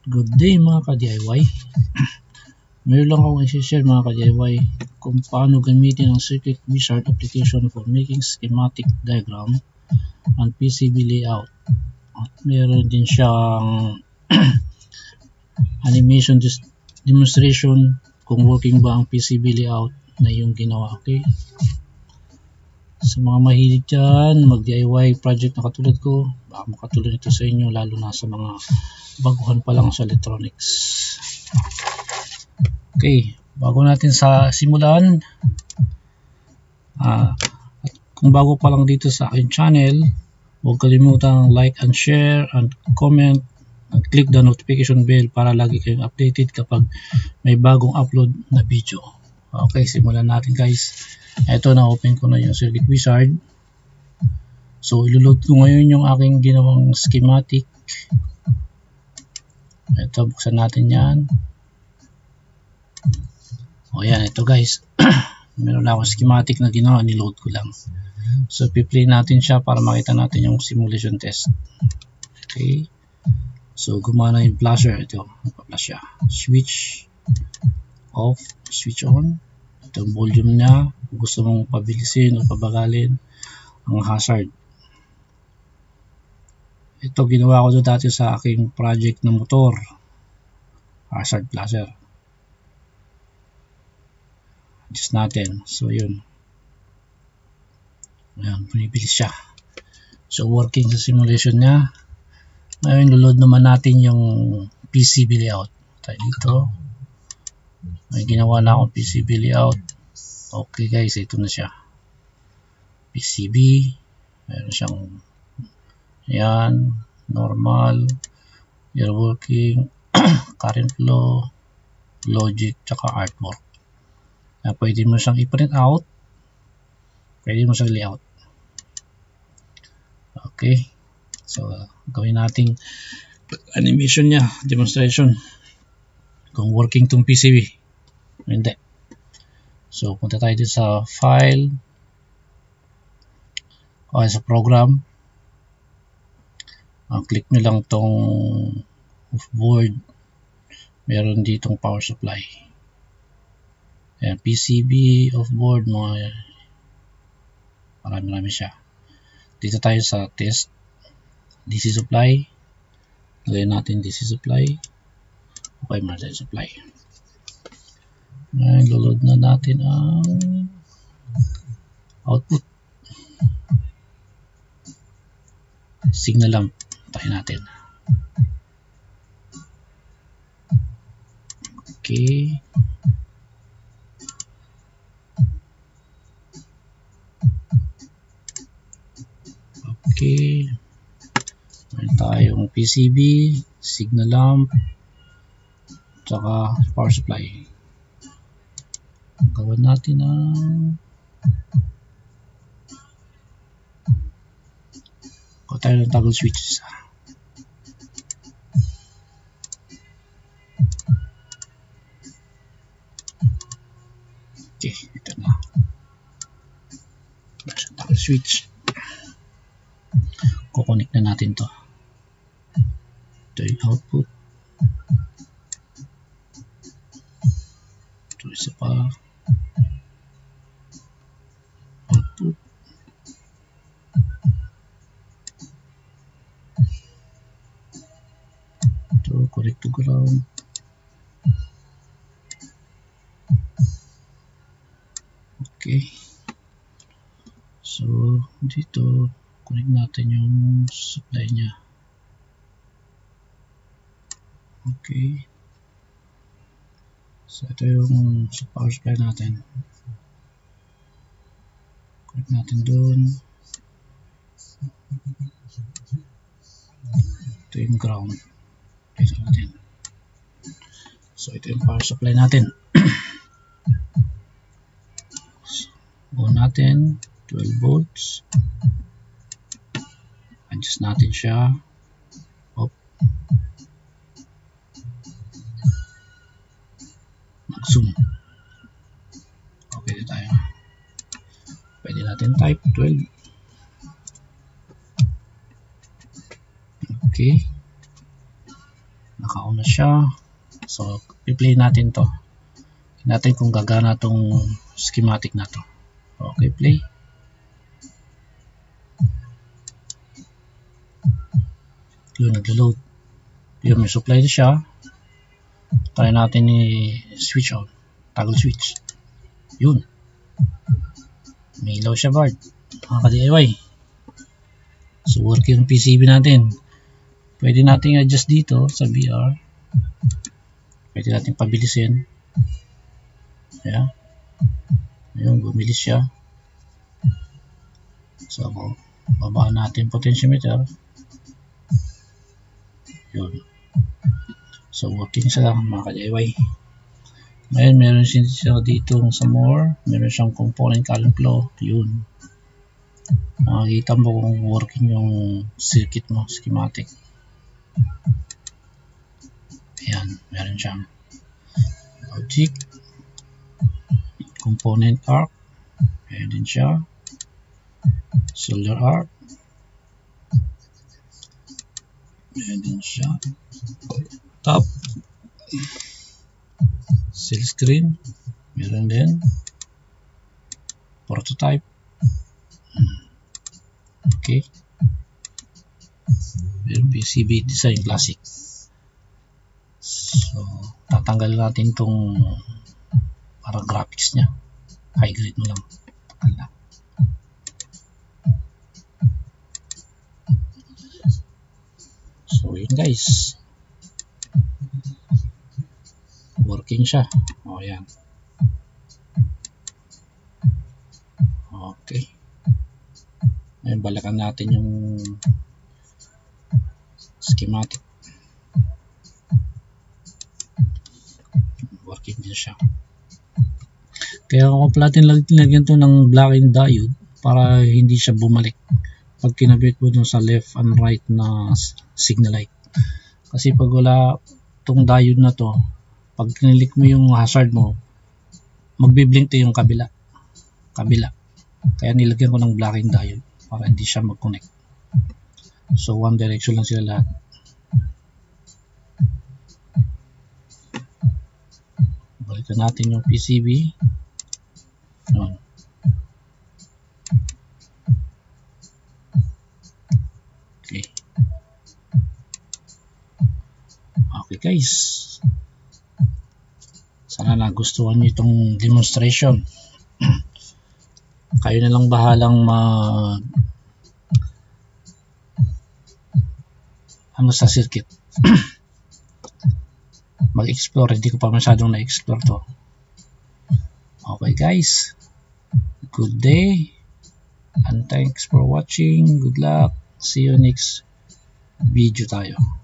Good day mga ka-DIY. Meron lang akong i-share mga ka-DIY kung paano gamitin ang Circuit Wizard application for making schematic diagram and PCB layout. At meron din siyang animation demonstration kung working ba ang PCB layout na yung ginawa. Okay? Sa mga mahilig dyan, mag-DIY project na katulad ko, baka makatulong ito sa inyo lalo na sa mga baguhan pa lang sa electronics. Okay, bago natin simulan, at kung bago pa lang dito sa aking channel, huwag kalimutang like and share and comment and click the notification bell para lagi kayong updated kapag may bagong upload na video. Okay, simulan natin guys. Ito, na-open ko na yung Circuit Wizard. So, ilulod ko ngayon yung aking ginawang schematic. Ito, buksan natin yan. O yan, ito guys. Meron na akong schematic na ginawa, niload ko lang. So, piplay natin siya para makita natin yung simulation test. Okay. So, gumana yung flasher. Ito, nagpa-flash siya. Switch off, switch on. Ito yung volume niya. Kung gusto mong pabilisin o pabagalin ang hazard. Ito, ginawa ko doon dati sa aking project na motor. Hazard flasher. Adjust natin. So, yun. Ayan, pinibilis siya. So, working sa simulation niya. Ngayon, lulod naman natin yung PCB layout. Tayo dito. May ginawa na akong PCB layout. Okay guys, ito na siya. PCB. Meron siyang yan, normal, you're working, current flow, logic, tsaka artwork. Pwede mo siyang i-print out, pwede mo siyang layout. Okay, so gawin natin animation niya, demonstration kung working tong PCB hindi. So punta tayo dito sa file o sa program. Click nyo lang tong off board, meron ditong power supply. Ayan, PCB off board, mga marami siya. Dito tayo sa test, DC supply, lagyan natin DC supply. Okay, meron supply. Ngayon, load na natin ang output. Signal lamp, tayo natin. Okay. Okay. Meron tayong PCB, signal lamp, tsaka power supply. Gawin natin ang tayo ng toggle switches. Okay, ito na. Toggle switch. Kukonek na natin to. Ito yung output. Ito isa pa. Output. Ito, connect to ground. Okay. So, dito, connect natin yung supply niya. Okay. So, ito yung power supply natin. Connect natin doon. Ito yung ground. Dito natin. So, ito yung power supply natin. On natin. 12 volts. Adjust natin siya. Up. Mag-zoom. Okay na tayo. Pwede natin type 12. Okay. naka-on na siya. So i-play natin to. Natin kung gagana tong schematic na to. Okay, play. Yun, naglo-load. Yun, may supply na siya. Try natin i-switch on. Toggle switch. Yun. May ilaw siya, Bard. Mga ka-DIY. So, working yung PCB natin. Pwede natin adjust dito sa VR. Pwede natin pabilisin. Ayan. Ayun, bumilis siya. So, babaan natin potentiometer. Yun. So, working siya lang, mga ka-DIY. Ngayon, meron siya dito sa more. Meron siyang component current flow. Yun. Makikita mo kung working yung circuit mo, schematic. Ayan, meron siyang logic, component arc, ayan din siya, solar arc, ayan din siya, top, cell screen, meron din, prototype, okay, meron PCB design classic. So, tatanggalin natin itong parang graphics nya. High grade mo lang. Takal lang. So, yun guys. Working siya. O, yan. Okay. Ngayon, balikan natin yung schematic. Working din siya. Kaya ako platin lagyan to ng blocking diode para hindi siya bumalik pag kinabit mo dun sa left and right na signal light. Kasi pag wala tong diode na to, pag kinilik mo yung hazard mo, magbiblink to yung kabila. Kaya nilagyan ko ng blocking diode para hindi siya mag-connect. So one direction lang sila lahat. Balikan natin yung PCB. Yun. Okay. Okay guys. Sana nagustuhan nyo itong demonstration. Kayo na lang bahalang sa circuit. Mag-explore. Hindi ko pa masyadong na-explore to. Okay guys. Good day. And thanks for watching. Good luck. See you next video tayo.